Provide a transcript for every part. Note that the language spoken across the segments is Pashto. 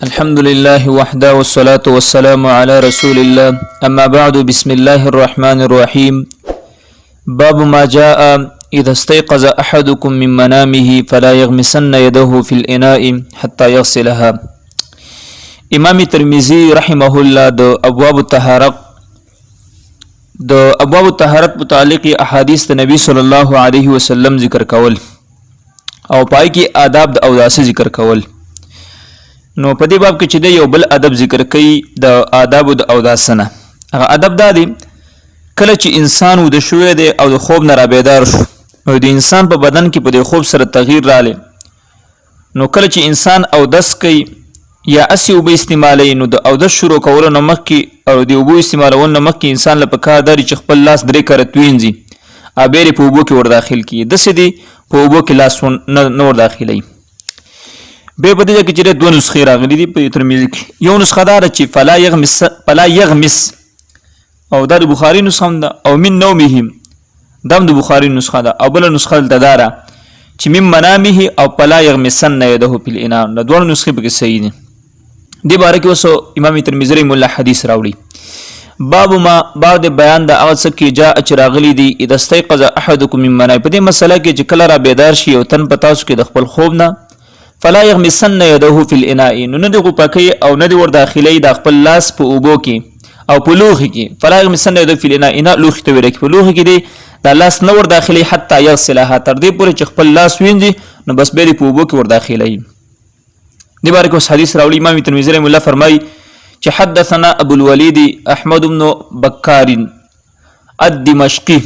الحمد لله وحده والصلاة والسلام على رسول الله أما بعد بسم الله الرحمن الرحيم باب ما جاء إذا استيقظ أحدكم من منامه فلا يغمسن يده في الإناء حتى يغسلها. امام ترمذی رحمه الله د ابواب الطهارت متعلق احادیث د نبی صلی الله علیه وسلم ذکر کول او پای کې آداب د اوداس ذکر کول. نو په دې باب کې چې د یو بل ادب ذکر کوي د آداب د اوداس نه. هغه ادب دا دی کله چې انسان ود شوې دی او د خوب نه را بیدار شو نو د انسان په بدن کې په دې خوب سره تغییر رااله. نو کله چې انسان اوداس کوي یا اسی او به استعمالي نو د اوداس شروع کولو نه مخکې او د اوبو استعمالولو نه مخکې انسان له پکار دی چې خپل لاس درې کرت وینځي ابېری په اوبو کې ور داخل کی د سدي په اوبو کې لاس نور داخلي. به په دې کې چې دوه نسخې راغلي دي په ترمذی کې. یو نسخه دا چې فلا يغمس او دا د بخاری نسخه ده او من نومه دم د بخاری نسخه ده او بل نسخه ده دارا چې من منامه او فلا يغمسن يده في الاناء. د دوه نسخې په کې صحیح دي. دې باره کې وسو امام ترمذی مولا حدیث راوړي. باب ما بعد بیان د هغه څه کې جاء چې راغلي دي اذا استيقظ احدكم من منامه. په دې مسله کې چې کله را بیدار شي او تن پتا سو کې د خپل خوب نه فلا يغمسن يده في الاناء نو نه دی غوپکې او نه دی ور داخلي د خپل لاس په اوبو کې او په لوخي کې. فلا يغمسن يده في الاناء ان لوخي ته ورکی په لوخي کې دی د لاس نه ور داخلي حتی يغسلها تر دې پورې چې خپل لاس وینځي نو بس به په اوبو کې ور داخلي. دی باره کې حدیث راوړي امام ترمذی رحمه الله فرمایي چې حدثنا ابو الوليد احمد بن بكار الدمشقي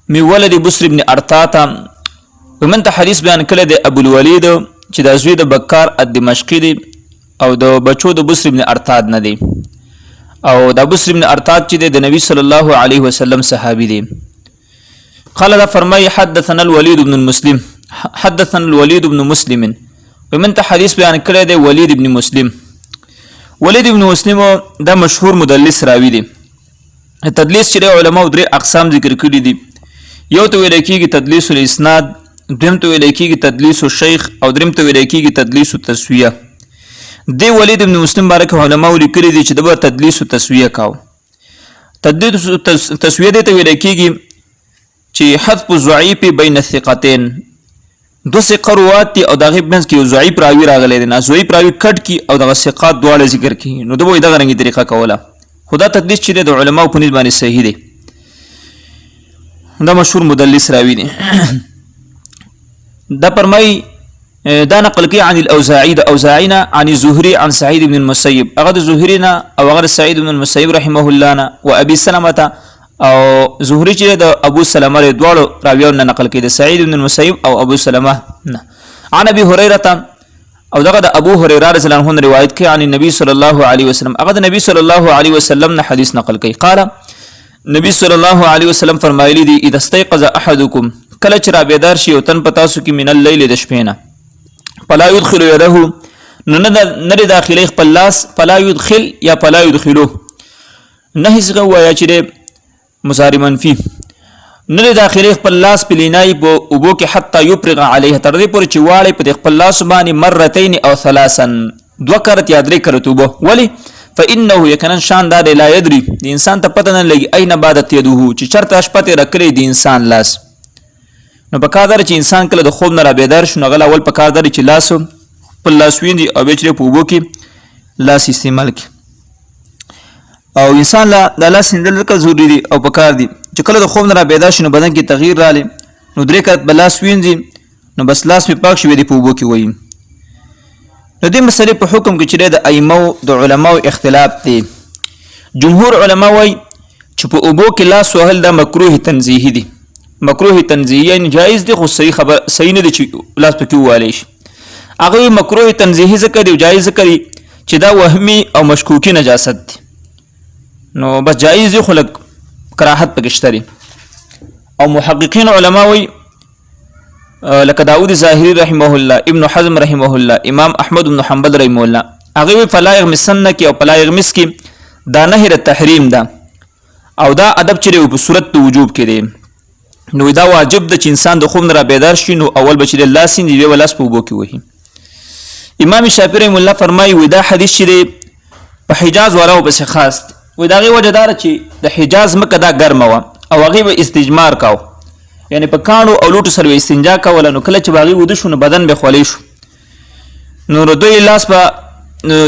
من ولد بصر بن ارطاط. ومن ته حدیث بیان کړی د ابو الولید چې د زوی د بکار الدمشقي دی او د بچو د بصر بن ارطاط نه دی او د بصر بن ارطاط چې د نبی صلی الله علیه وسلم صحابي دی. قال دا فرمای حدثنا الوليد بن المسلم حدثنا الوليد بن مسلم. ومن ته حدیث بیان کړی د ولید ابن مسلم. ولید ابن مسلم دا مشهور مدلس راوی دی. تدلیس چې علماء درې اقسام ذکر کړي دي. یو ته ویل کېږي تدلیس الاسناد، دویم ته ویل کېږي تدلیس الشیخ او دریم ته ویل کېږي تدلیس التسویه. دی ولید ابن مسلم بارک علماء لیکلي دي چې د تدلیس التسویه کاو. تدلیس التسویه ته ویل کېږي چې حذف الضعیف بین الثقتين. دو ثقه روات دي او دغه بنس کې ضعیف راوی راغلی دی نه ضعیف راوی کټ کی او دغه ثقات دواړه ذکر کی نو دوی دغه رنګي طریقه کوله. خدا تدلیس چې د علماء په نسبت باندې صحیح دی. دا مشهور مدلس راوی دی. دا فرمای دا نقل کی عن الاوزاعي د اوزاعینا عن الزهري عن سعيد بن المسيب. هغه د زهرینا او هغه سعيد بن المسيب رحمه الله نا او ابي سلمة او زهري چې د ابو سلمة له دواړو راویانو نقل کی د سعيد بن المسيب او ابو سلمة عن ابي هريره او دغه د ابو هريره رضی الله عنه روایت کی عن النبي صلى الله عليه وسلم. هغه د نبی صلی الله علیه وسلم نه حدیث نقل کی. قال نبی صلی الله علیه وسلم فرمایلی دی اذا استيقظ احدكم کله چې را بیدار شي او تن پتا سو کې من الليل د شپې نه فلا يدخل يده نه داخلي خپل لاس فلا يدخل یا فلا يدخلو نه هیڅ وایا چې مضارع منفي نه داخلي خپل لاس په لینای په اوبو کې حتی يفرغ عليه تر دې پورې چې واړی په خپل لاس باندې مرتين او ثلاثا دوه کرت یا درې کرت وبو. ولی فانه یقینا شان دا لا يدري د انسان ته پته نه لګي اين بادت يده چې چرته شپته رکړي د انسان لاس. نو په کار چې انسان کله د خوب نه را بیدار شو نو غل اول په کار چې لاس په لاس ویندي او به چې په وبو کې لاس استعمال کی او انسان لا د لاس هندل کا ضروری دي او په کار دي چې کله د خوب نه را بیدار شي نو بدن کې تغییر رااله نو درې کړه په لاس ویندي نو بس لاس په پاک شوی دی په وبو کې وایي. نو دې مسلې په حکم کې چې د ائمه د علماو اختلاف دی. جمهور علما وایي چې په وبو کې لاس وهل د مکروه تنزیهی دي. مکروه تنزیهی یعنی جایز دی خو صحیح خبر صحیح نه دی چې لاس پکې والی شي. هغه مکروه تنزیهی ذکر دی جایز ذکر چې دا وهمي او مشکوکی نجاست دی نو بس جایز دی خو لک کراهت پکې شته. او محققین علما وایي لکه داود ظاهری رحمه الله، ابن حزم رحمه الله، امام احمد بن حنبل رحمه الله هغه فلا يغمسن کی او فلا يغمس کی دا نهر تحریم ده او دا ادب چې په صورت وجوب کې دی. نو دا واجب د انسان د خوب نه را بیدار شي نو اول بچی د لاس دی ویل لاس په وبو کې وਹੀ. امام شافعي رحمه الله فرمایي وي دا حدیث چې دی په حجاز والاو پسې خاص دی وي د هغې وجه داره چې د حجاز مکه دا ګرمه وه او هغې به استجمار کاو یعنې په کاڼو او لوټو سره به استنجا کوله نو کله چې به هغې وده شو نو بدن به خولی شو نو د دوی لاس به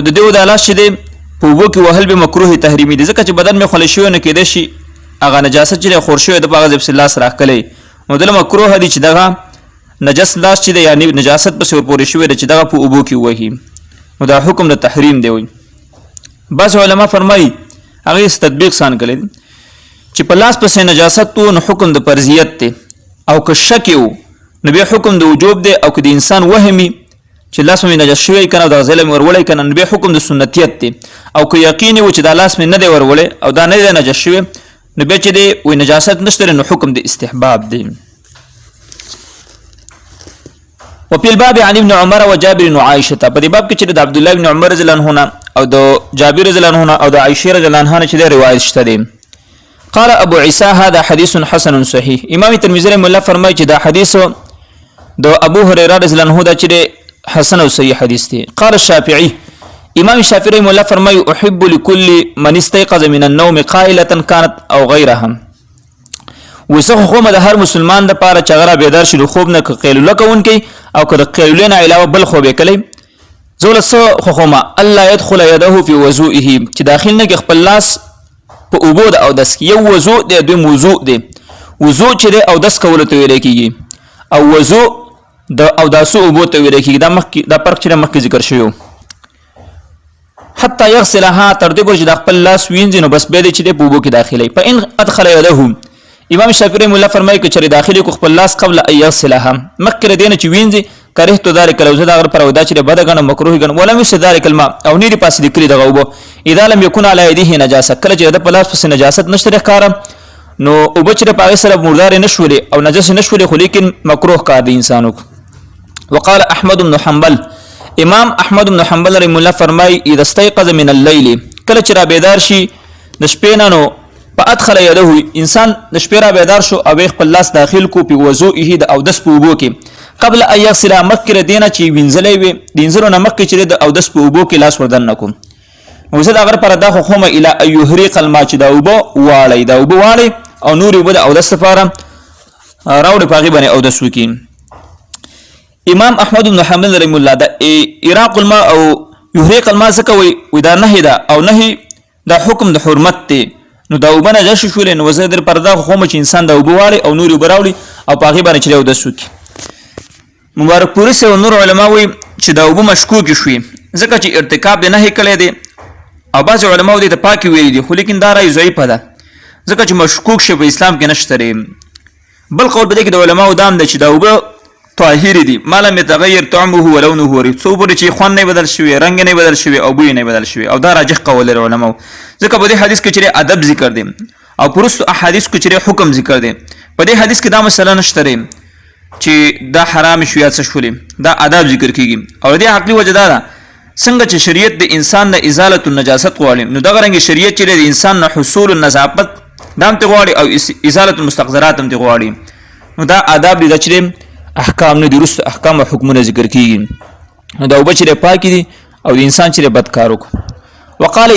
د دوی دا لاس چې دی په اوبو کې وهل به مکروه تحریمي دي ځکه چې بدن مې خولی شوی نو کیدای شي هغه نجاست چې دی خور شوی د په هغه ځای پسې لاس راښکلی نو دله مکروه دي چې دغه نجس لاس چې دی یعنې نجاست پسې ورپورې شوی دی چې دغه په اوبو کې ووهي نو دا حکم د تحریم دی وایي بعض علما فرمایي هغې تطبیق سان کړی دی چې په لاس پسې نجاست و نو حکم د فرضیت دی او که شک و نو بیا حکم د وجوب دی او که د انسان وهمي چې لاس مې نجس شوی که نه او دغه ځای مې وروړی که نه نو بیا حکم د سنتیت دی او که یقین و چې دا لاس مې نه دی وروړی او دا نه دی نجس شوی نو بیا چې دی وایي نجاست نشته نو حکم د استحباب دی وفي الباب عن ابن عمر وجابر وعائشة په دې باب کې چې د عبد الله بن عمر رضی الله عنهما او د جابر رضی الله عنهما او د عائشة رضی الله عنها چې د روایت شته دي قال ابو عيسى هذا حديث حسن صحيح امام ترمذي رحمه الله فرمایي چې دا حدیث د ابو هريره رضی الله عنه دا چې حسن او صحیح حدیث دی قال الشافعي امام شافعي رحمه الله فرمایي احب لكل من استيقظ من النوم قائلة كانت او غيرها وسخ خومه د هر مسلمان د پاره چې غره بیدار شي د خوب نه قیلوله کوونکی او که د قیلولې نه علاوه بل خوب یې کلی زوله څه خومه الله يدخل يده في وضوئه چې داخل نه کې خپل لاس په اوبو د اودس کې یو وضوء دی دویم وضوء دی وضوء چې دی اودس کولو ته ویلی کېږي او وضوء د اوداسو اوبو ته ویلی کېږي دا فرق چې مخکې ذکر شوی حتی یغسلها تر دې پورې چې د خپل لاس وینځي نو بس بیا دی چې دی په اوبو کې داخلی فإن ادخل يده امام شافعي رحمه الله فرمایي که چېرې داخلي کو خپل لاس قبل ان یغسلها مخکې د دې نه چې وینځي کرهت ذلک لو زه د هغه لپاره دا چې بده ګڼم مکروه ګڼم ولم یفسد ذلک الماء او نه دې پاسې لیکلي دغه اوبه اذا لم یکن علی یده نجاسه کله چې د په لاس پسې نجاست نشته ښکاره نو اوبه چې په هغې سره مردارې نه شولې او نجس نه شولې خو لیکن مکروه کار دی انسانو وقال احمد بن حنبل امام احمد بن حنبل رحمه الله فرمایي اذا استيقظ من الليل کله چې را بیدار شي د شپې نه نو فادخل يده انسان د شپې را بیدار شو او خپل لاس داخل کو په وضوئه د اودس په اوبو کې قبل ان يغسل مخکې دینه چې وینځلې وي د انځلو نه مخکې چې د اودس په اوبو کې لاس وردن نکوم نو زه دا غره پر دا خو خومه اله ايهريق الماء چې دا اوبو واړی دا اوبو واړی او نور اوبو د اودس لپاره راوړي پاغي باندې اودس وکي امام احمد بن حنبل رحم الله دا اراق الماء او يهريق الماء زکوي ودا نه دا او نه دا حکم د حرمت دی نو دا وبنه جش شولې نو زه در پردا خو چې انسان دا وبواړي او نور وبراوړي او پاغي باندې چلو د سوکي مبارک پوری سه نور علما وي چې دا وب مشکوک شوي ځکه چې ارتکاب نه کړي دي او بعض علما دي ته پاکي ویلي دي خو لیکن دا راي ضعیف ده ځکه چې مشکوک شي په اسلام کې نشته بل قول بده کې د علما دام د چې دا وب طاهر دي ما لم يتغير طعمه ولونه ورثوبر چې خوان نه بدل شوی رنگ نه بدل شوی او بوی نه بدل شوی او دا راجح قول علماء ځکه په دې حدیث کې چې ادب ذکر دي او پرستو احادیث کې چې حکم ذکر دي په دې حدیث کې دا مسله نشته چې دا حرام شوی یا څه شولې دا ادب ذکر کیږي او دې عقلي وجه دا څنګه چې شریعت د انسان نه ازاله النجاست غواړي نو دا غرنګ شریعت چې د انسان نه حصول النظافت دام ته غواړي او ازاله المستقذرات هم ته غواړي نو دا آداب دي چې احکام نه درست احکام او حکمونه ذکر کیږي نو دا وبچره پاکي دي او د انسان چې بدکارو وقال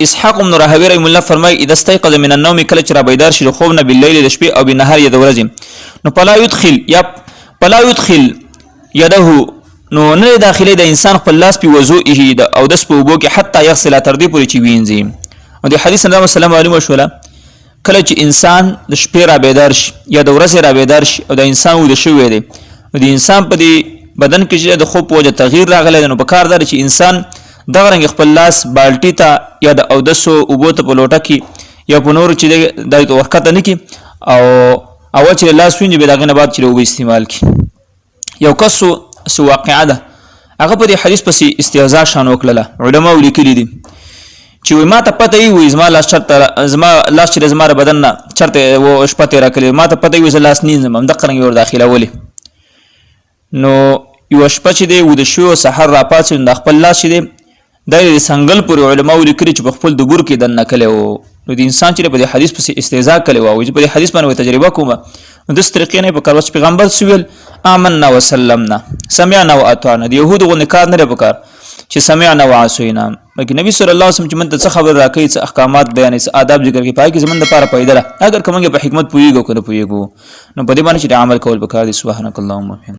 اسحاق بن راهوی رحم الله فرمای اذا استيقظ من النوم کله چې را بیدار شي خوب نه بالليل د شپې او بنهار یا د ورځې نو فلا يدخل يده نو نه داخلي د انسان خپل لاس په وضوئه او د سپو بو کې حتی يغسل تر دې پورې چې وینځي او د حدیث نبی صلی الله علیه وسلم کله چې انسان د شپې را بیدار شي یا د ورځې را بیدار شي او د انسان ود شوی دی د انسان په دې بدن کې چې د خوب په وجه تغییر راغلی نو په کار دی چې انسان دغه رنګ خپل لاس بالټي ته یا د اودسو اوبو ته په لوټه کې یا په نور چې د ورکته نه کې او چې لاس وینځي به دغه نه بعد چې اوبه استعمال کړي یو کس سو واقعه ده هغه په دې حدیث پسې استهزاء شان وکړله علما لیکلي دي چې ما ته پته وي زما لاس چرته زما بدن نه چرته و شپه تیره کړې ما ته پته وي زه لاس نینځم همدغه رنګ ور داخله ولې نو یو شپه چې دی وده شو سحر را پاتې د خپل لاس چې دی د سنگل پورې علما لیکلي چې په خپل د ګور کې دننه کړی و نو د انسان چې په دې حدیث پسې استهزاء کوي او چې په دې حدیث باندې تجربه کومه نو د طریقې نه په کار چې پیغمبر سویل آمنا وسلمنا سمعنا واطعنا د يهودو غو نکار نه پکار چې سمعنا وعصينا بلکې نبی صلی الله علیه وسلم چې من ته خبر راکړي څه احکامات بیانې څه آداب ذکر کوي پای کې زمونږ لپاره پیدا اگر کومه په حکمت پویګو کنه پویګو نو په دې باندې چې عمل کول پکار دي سبحانك اللهم وبحمدك